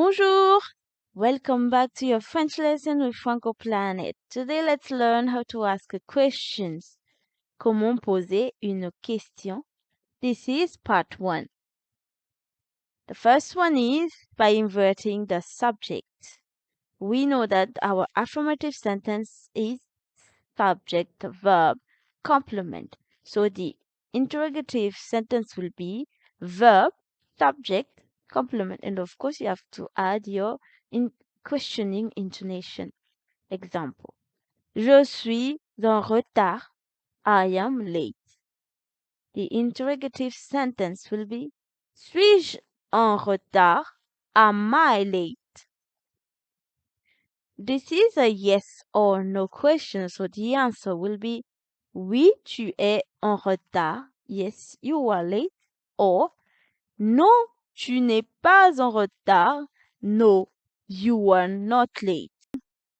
Bonjour! Welcome back to your French lesson with Franco Planet. Today let's learn how to ask questions. Comment poser une question. This is part 1. The first one is by inverting the subject. We know that our affirmative sentence is subject, verb, complement. So the interrogative sentence will be verb, subject, complement. And of course, you have to add your questioning intonation. Example. Je suis en retard. I am late. The interrogative sentence will be suis-je en retard? Am I late? This is a yes or no question, so the answer will be oui, tu es en retard. Yes, you are late. Or non, tu n'es pas en retard. No, you are not late.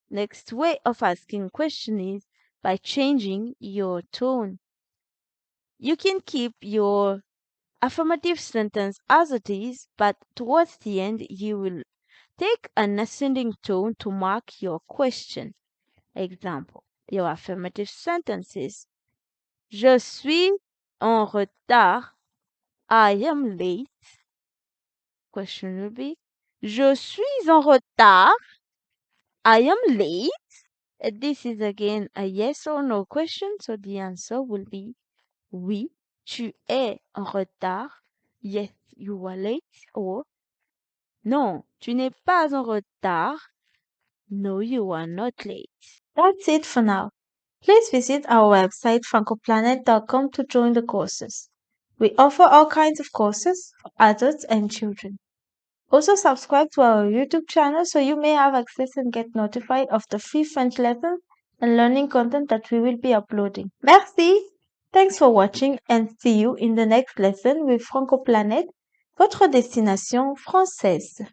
Next way of asking question is by changing your tone. You can keep your affirmative sentence as it is, but towards the end you will take an ascending tone to mark your question. Example, your affirmative sentences. Je suis en retard. I am late. Question will be, je suis en retard. I am late. This is again a yes or no question, so the answer will be oui, tu es en retard. Yes, you are late. Or non, tu n'es pas en retard. No, you are not late. That's it for now. Please visit our website francoplanet.com to join the courses. We offer all kinds of courses for adults and children. Also subscribe to our YouTube channel so you may have access and get notified of the free French lessons and learning content that we will be uploading. Merci! Thanks for watching and see you in the next lesson with Franco Planet, votre destination française.